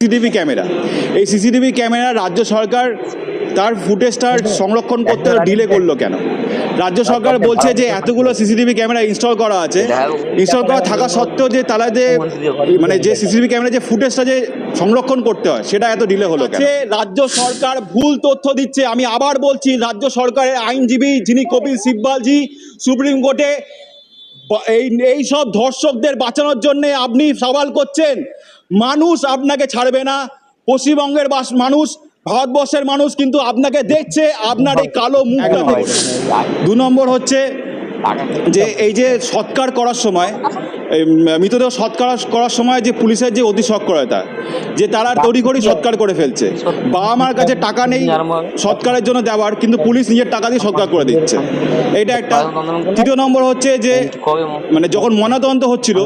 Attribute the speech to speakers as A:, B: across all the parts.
A: CCTV camera, এই CCTV camera রাজ্য সরকার তার ফুটেজটা সংরক্ষণ করতে ডিলে করলো কেন? রাজ্য সরকার বলছে যে এতগুলো সিসিটিভি ক্যামেরা ইনস্টল করা আছে, ইনস্টল করা থাকা সত্ত্বেও যে তারা যে মানে যে সিসিটিভি ক্যামেরা যে ফুটেজটা যে সংরক্ষণ করতে হয় সেটা এত ডিলে হলো কেন? রাজ্য সরকার ভুল তথ্য দিচ্ছে। আমি আবার বলছি, রাজ্য সরকারের আইনজীবী যিনি কপিল সিব্বালজি সুপ্রিম কোর্টে এই সব ধর্ষকদের বাঁচানোর জন্য আপনি সওয়াল করছেন, মানুষ আপনাকে ছাড়বে না। পশ্চিমবঙ্গের মানুষ, ভারতবর্ষের মানুষ কিন্তু আপনাকে দেখছে, আপনার এই কালো মুখটা দেখছে। 2 নম্বর হচ্ছে যে এই যে সৎকার করার সময়, মৃতদেহ সৎকার করার সময় যে পুলিশের যে অতি সক্রিয়তা, যে তারা তড়িঘড়ি সৎকার করে ফেলছে। বাবা মার কাছে টাকা নেই সৎকারের জন্য দেওয়ার, কিন্তু পুলিশ নিজের টাকা দিয়ে সৎকার করে দিচ্ছে, এটা একটা। 3 নম্বর হচ্ছে যে মানে যখন ময়নাতদন্ত হচ্ছিল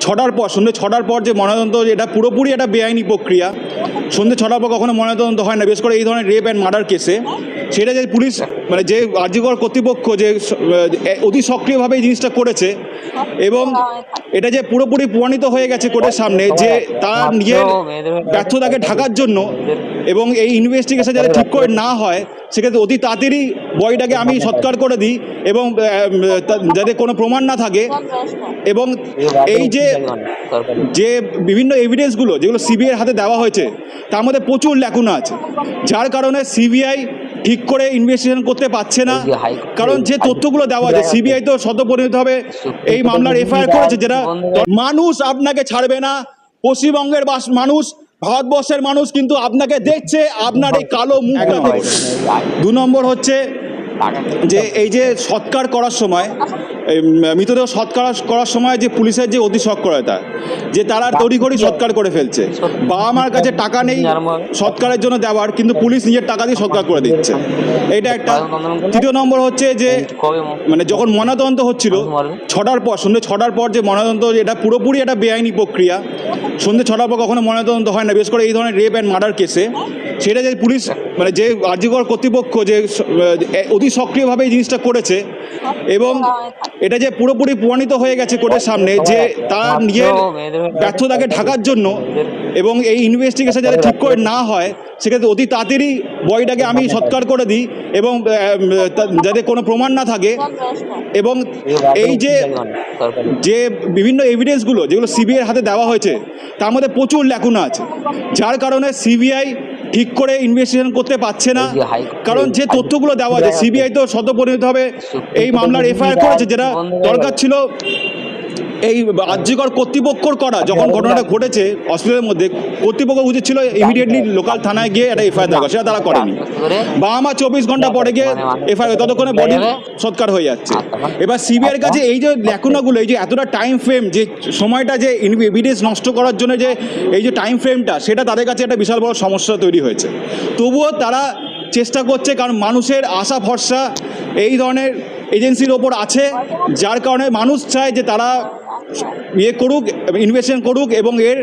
A: 6টার পর, সন্ধ্যে 6টার পর যে ময়নাতদন্ত, এটা পুরোপুরি একটা বেআইনি প্রক্রিয়া। সন্ধ্যে 6টার পর কখনো ময়নাতদন্ত হয় না, বিশেষ করে এই ধরনের রেপ অ্যান্ড মার্ডার কেসে। সেটা যে পুলিশ মানে যে আরজিকর কর্তৃপক্ষ যে অতি সক্রিয়ভাবে এই জিনিসটা করেছে, এবং এটা যে পুরোপুরি প্রমাণিত হয়ে গেছে কোর্টের সামনে যে তার নিজের ব্যর্থতাকে ঢাকার জন্য, এবং এই ইনভেস্টিগেশন যাতে ঠিক করে না হয় সেক্ষেত্রে অতি তাড়াতাড়ি বডিটাকে আমি সৎকার করে দিই, এবং যাতে কোনো প্রমাণ না থাকে। এবং এই যে বিভিন্ন এভিডেন্সগুলো যেগুলো সিবিআইয়ের হাতে দেওয়া হয়েছে তার মধ্যে প্রচুর ল্যাকুনা আছে, যার কারণে সিবিআই ঠিক করে ইনভেস্টিগেশন করতে পারছে না। কারণ যে তথ্যগুলো দেওয়া আছে, সিবিআই তো স্বতঃপরিণতভাবে এই মামলার এফআইআর করেছে, যেটা মানুষ আপনাকে ছাড়বে না। পশ্চিমবঙ্গের মানুষ, ভারতবর্ষের মানুষ কিন্তু আপনাকে দেখছে, আপনার এই কালো মুখটা দেখছে। 2 নম্বর হচ্ছে যে এই যে সৎকার করার সময়, মৃতদেহ সৎকার করার সময় যে পুলিশের যে অতি সক্রিয়তা, যে তারা তড়িঘড়ি সৎকার করে ফেলছে। বাবা মার কাছে টাকা নেই সৎকারের জন্য দেওয়ার, কিন্তু পুলিশ নিজের টাকা দিয়ে সৎকার করে দিচ্ছে, এটা একটা। 3 নম্বর হচ্ছে যে মানে যখন ময়নাতদন্ত হচ্ছিল 6টার পর, সন্ধ্যে 6টার পর যে ময়নাতদন্ত, এটা পুরোপুরি একটা বেআইনি প্রক্রিয়া। সন্ধ্যে 6টার পর কখনো ময়নাতদন্ত হয় না, বিশেষ করে এই ধরনের রেপ অ্যান্ড মার্ডার কেসে। সেটা যে পুলিশ মানে যে আরজিকর কর্তৃপক্ষ যে অতি সক্রিয়ভাবে এই জিনিসটা করেছে, এবং এটা যে পুরোপুরি প্রমাণিত হয়ে গেছে কোর্টের সামনে যে তার নিজের ব্যর্থতাকে ঢাকার জন্য, এবং এই ইনভেস্টিগেশন যাতে ঠিক করে না হয় সেক্ষেত্রে অতি তাড়াতাড়ি বডিটাকে আমি সৎকার করে দিই, এবং যাতে কোনো প্রমাণ না থাকে। এবং এই যে বিভিন্ন এভিডেন্সগুলো যেগুলো সিবিআইয়ের হাতে দেওয়া হয়েছে তার মধ্যে প্রচুর ল্যাকুনা আছে, যার কারণে সিবিআই ঠিক করে ইনভেস্টিগেশন করতে পারছে না। কারণ যে তথ্যগুলো দেওয়া আছে, সিবিআই তো স্বতঃপরিণতভাবে এই মামলার এফআইআর করেছে, যেটা দরকার ছিল এই আরজিকর কর্তৃপক্ষর করা। যখন ঘটনাটা ঘটেছে হসপিটালের মধ্যে, কর্তৃপক্ষ উচিত ছিল ইমিডিয়েটলি লোকাল থানায় গিয়ে একটা এফআইআর দেওয়া, সেটা তারা করেনি। বাবা মা 24 ঘন্টা পরে গিয়ে এফআইআর, ততক্ষণে বডি সৎকার হয়ে যাচ্ছে। এবার সিবিআইয়ের কাছে এই যে ল্যাকুনাগুলো, এই যে এতটা টাইম ফ্রেম, যে সময়টা যে এভিডেন্স নষ্ট করার জন্য যে এই যে টাইম ফ্রেমটা, সেটা তাদের কাছে একটা বিশাল বড় সমস্যা তৈরি হয়েছে। তবুও তারা চেষ্টা করছে, কারণ মানুষের আশা ভরসা এই ধরনের এজেন্সির ওপর আছে, যার কারণে মানুষ চায় যে তারা করুক, ইনভেস্টিগেশন করুক, এবং এর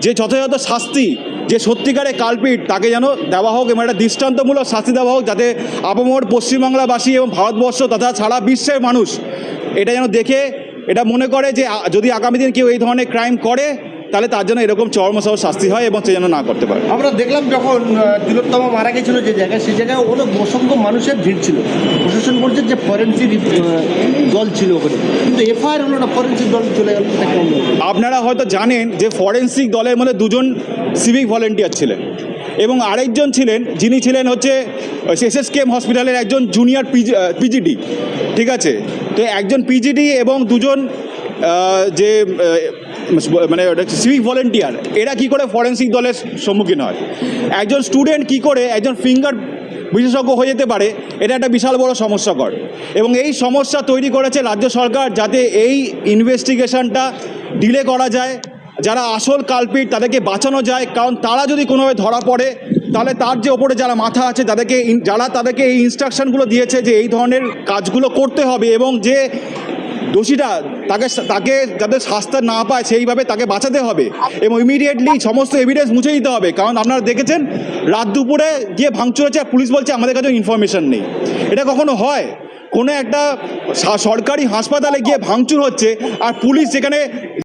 A: যে যথাযথ শাস্তি, যে সত্যিকারের কালপিট তাকে যেন দেওয়া হোক, এবং একটা দৃষ্টান্তমূলক শাস্তি দেওয়া হোক, যাতে আপামর পশ্চিমবাংলাবাসী এবং ভারতবর্ষ তথা সারা বিশ্বের মানুষ এটা যেন দেখে এটা মনে করে যে যদি আগামী দিন কেউ এই ধরনের ক্রাইম করে তাহলে তার জন্য এরকম চরমসহ শাস্তি হয়, এবং সে যেন না করতে পারে।
B: আমরা দেখলাম যখন তিলোত্তমা মারা গেছিলো যে জায়গায়, সেই জায়গায় অনেক অসংখ্য মানুষের ভিড় ছিল। প্রশাসন বলছে যে ফরেন্সিক দল ছিল ওখানে, কিন্তু এফআইআর হলো না, ফরেন্সিক দল চলে গেল।
A: আপনারা হয়তো জানেন যে ফরেন্সিক দলের মধ্যে 2জন সিভিক ভলেন্টিয়ার ছিলেন, এবং আরেকজন ছিলেন যিনি ছিলেন হচ্ছে এসএসকেএম হসপিটালের একজন জুনিয়র পিজিডি, ঠিক আছে? তো একজন পিজিডি এবং 2জন যে মানে সিভিক ভলেন্টিয়ার, এরা কি করে ফরেন্সিক দলের সম্মুখীন হয়? একজন স্টুডেন্ট কি করে একজন ফিঙ্গার বিশেষজ্ঞ হয়ে যেতে পারে, এটা একটা বিশাল বড় সমস্যাকর। এবং এই সমস্যা তৈরি করেছে রাজ্য সরকার, যাতে এই ইনভেস্টিগেশনটা ডিলে করা যায়, যারা আসল কালপিট তাদেরকে বাঁচানো যায়। কারণ তারা যদি কোনোভাবে ধরা পড়ে, তাহলে তার যে ওপরে যারা মাথা আছে তাদেরকে এই ইনস্ট্রাকশনগুলো দিয়েছে যে এই ধরনের কাজগুলো করতে হবে, এবং যে দোষীটা তাকে যাতে শাস্তি না পায় সেইভাবে তাকে বাঁচাতে হবে, এবং ইমিডিয়েটলি সমস্ত এভিডেন্স মুছে দিতে হবে। কারণ আপনারা দেখেছেন রাত দুপুরে গিয়ে ভাঙচুর হচ্ছে, পুলিশ বলছে আমাদের কাছে ইনফরমেশন নেই। এটা কখনো হয়? কোনো একটা সরকারি হাসপাতালে গিয়ে ভাঙচুর হচ্ছে আর পুলিশ সেখানে